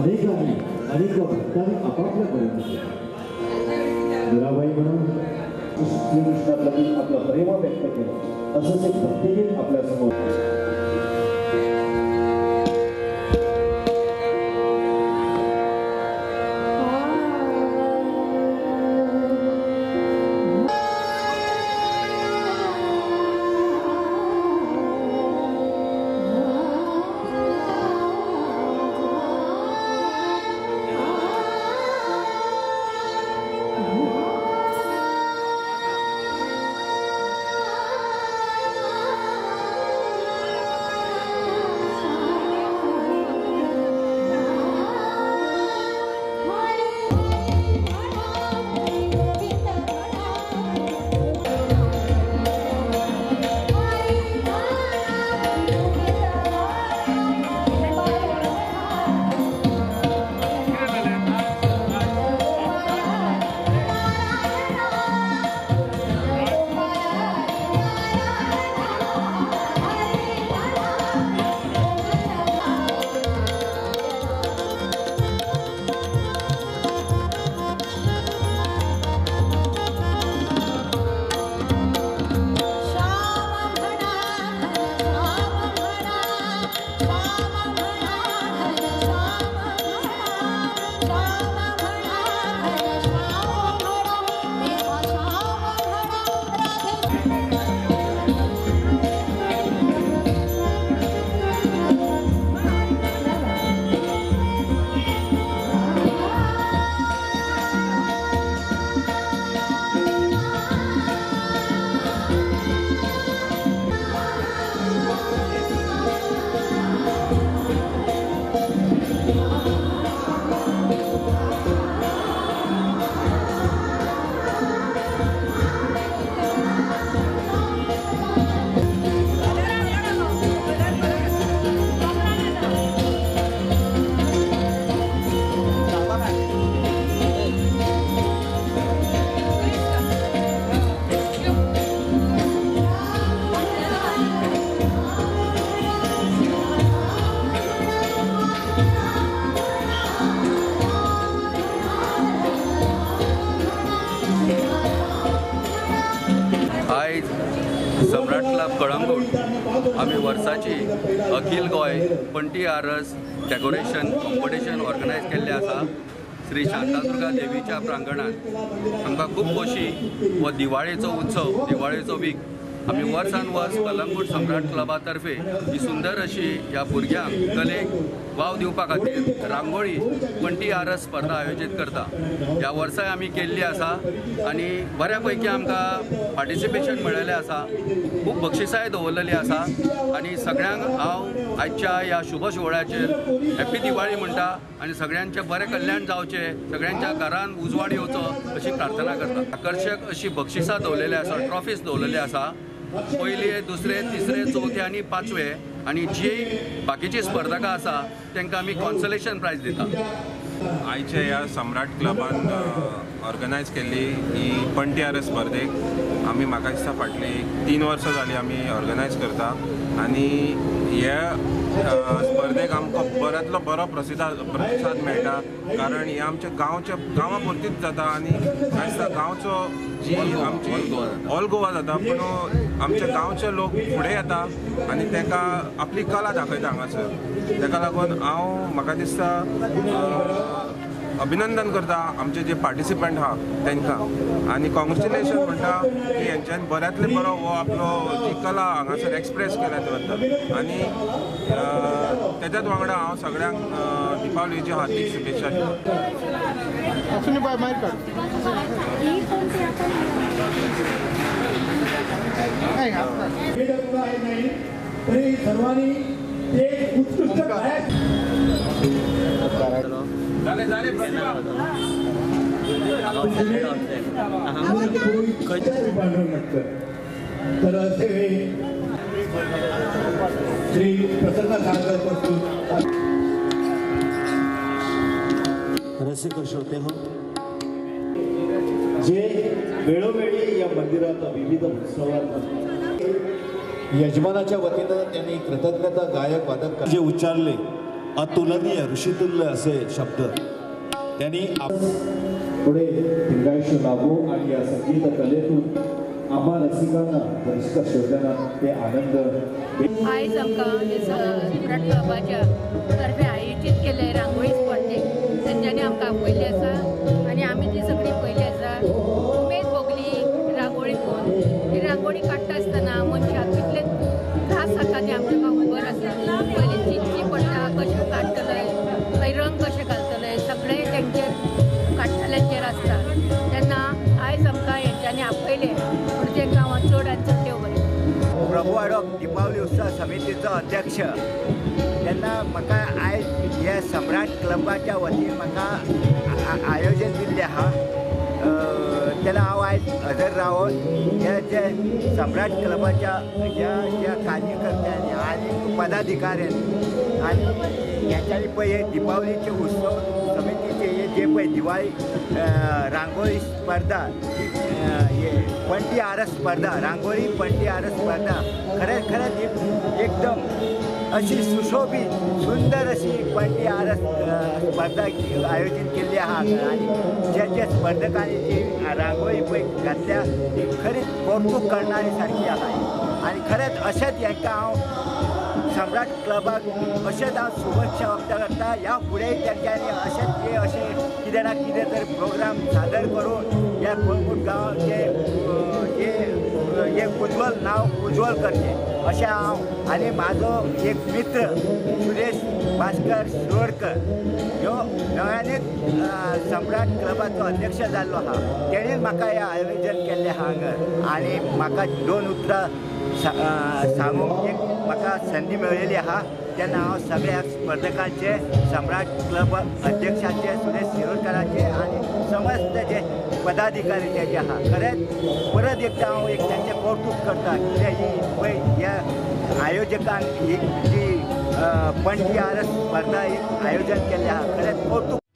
अनेक भक्तांनी आपापल्यापर्यंत मीराबाई म्हणून श्रीकृष्णाप्रती आपलं प्रेम व्यक्त केलं असंच एक भक्तिगीत आपल्या समोर सम्राट क्लब कळंगूट आम्ही वर्साची अखिल गोय पंटी आरस डेकोरेशन कॉम्पिटिशन ऑर्गनायज केल्ले आसा श्री शांतादुर्गा देवीच्या प्रांगणात। आमकां खूब खोशी हो दिवाळेचो उत्सव दिवाळेचो वीक आमी वर्सान वर्स कलंगूट सम्राट क्लबा तर्फे ही सुंदर अशी ह्या भुरग्यांक कलेक वाव दिवपा खातीर रांगोळी पंटी आरस स्पर्धा आयोजीत करता। ह्या वर्साय आमी केल्ली आसा आनी बऱ्या पैकी आमकां पार्टिसिपेशन मेळिल्लें आसा, खूब बक्षिसांय दवरलेली आसा आनी सगळ्यांक हांव आजच्या ह्या शुभ सोहळ्याचेर हॅप्पी दिवाळी म्हणटा आनी सगळ्यांचें बरें कल्याण जावचें, सगळ्यांच्या घरान उजवाड येवचो अशी प्रार्थना करता। आकर्शक अशी बक्षिसां दवरलेली आसा, ट्रॉफीज दवरलेली आसा, पयले दुसरे तिसरे चौथे आनी पांचवे आनी जी बाकीची स्पर्धकां आसा तांकां आमी कॉन्सोलेशन प्रायज दिता। आयच्या ह्या सम्राट क्लबान ऑर्गनायज केल्ली ही पंटी आरस स्पर्धेक आमी म्हाका दिसता फाटली 3 वर्सां जाली आमी ऑर्गनायज करता आनी ह्या स्पर्धेक आमकां बऱ्यांतलो बरो प्रतिसाद मेळटा, कारण हे आमच्या गांवा पुरतीच जाता आनी म्हाका दिसता गांवचो जी आमची ऑल गोवा जाता पूण आमच्या गांवचे लोक फुडें येता आनी तांकां आपली कला दाखयता हांगासर। ताका लागून हांव म्हाका दिसता अभिनंदन करता आमचे जे पार्टिसिपंट आहा तांकां आनी कॉंग्रेच्युलेशन म्हणटा की हेंच्यानी बऱ्यांतले बरो हो आपलो जी कला हांगासर एक्सप्रेस केल्या बद्दल आनी तेच्याच वांगडा हांव सगळ्यांक दिपावलीची हार्दिक शुभेच्छा दिता। सर्वांनी एक उत्कृष्ट तर असे श्री प्रसन्न सागरपासून रसिक श्रोते हो, जे वेळोवेळी या मंदिरात विविध उत्सवात यजमानाच्या वतीनं त्यांनी कृतज्ञता गायक वादक जे उच्चारले अतुलनीय ऋषितुल्य असे शब्द त्यांनी पुढे दीर्घायुष्य लाभो आणि या संगीत कलेतून आम्हा रसिकांना रसिका श्रोत्यांना ते आनंद आयज आमकां सम्राट क्लबाच्या तर्फे आयोजीत केले रांगोळी स्पर्धेक तेंच्यांनी आमकां आपयल्ली आसा आनी आमी ती सगळी पयली आसा उमेद भोगली रांगोळी पळोवन ती रांगोळी काडटा आसतना मनशाक कितले त्रास जाता ते आमकां खबर आसा पयलीं चिंतची पडटा कशें काडटले खंय रंग कशें घालतले सगळें तेंचेर काडटल्यांचेर आसता तेन्ना आयज आमकां हेंच्यांनी आपयले पूण तेंकां हांव चड आनी चड देव बरें प्रभू आडोक दिपावली उत्सव समितीचो अध्यक्ष तेन्ना म्हाका आयज ह्या सम्राट क्लबाच्या वतीन म्हाका आयोजन दिल्लें आहा तेन्ना हांव आयज हजर रावन हे जे सम्राट क्लबाच्या ज्या कार्यकर्त्यांनी आनी पदाधिकाऱ्यांनी आनी ह्याच्यानी पळय हे दिपावलीचे उत्सव समितीचे हे जे पळय दिवाळी रांगोळी स्पर्धा हे पंटी आरस स्पर्धा रांगोळी पंटी आरस स्पर्धा खरेंच एकदम अशी सुशोभीत सुंदर अशी पंटी आरस स्पर्धा आयोजीत केल्ली आहा आनी जे स्पर्धकांनी जी रांगोळी पळय घातल्या ती खरीच कौतूक करणारी सारकी आहा आनी खरेंच अशेंच हांकां हांव सम्राट क्लबाक अशेंच हांव शुभेच्छा व्यक्त करता ह्या फुडेंय तेंच्यांनी अशेंच हे अशें कितें ना कितें तरी प्रोग्राम सादर करून ह्या कोळंगूट गांवाचें हे उज्वल नांव उज्वल करचें अशें हांव आनी म्हाजो एक मित्र सुरेश भास्कर शिरोडकर ह्यो नव्यानूच सम्राट क्लबाचो अध्यक्ष जाल्लो आहा तेणेन म्हाका हें आयोजन केल्लें आहा हांगा आनी म्हाका 2 उतरां सांगूंक एक म्हाका संदी मेळिल्ली आहा तेन्ना हांव सगळ्या स्पर्धकांचे सम्राट क्लब अध्यक्षाचे सुरेश शिरोडकराचे आनी समस्त जे पदाधिकारी तेजे आहा खरेंच परत एकदां हांव एक तेंचें कौतूक करता कित्याक ही पळय ह्या आयोजकान ही जी पंटी आरस स्पर्धा आयोजन केल्लें आहा खरेंच कौतूक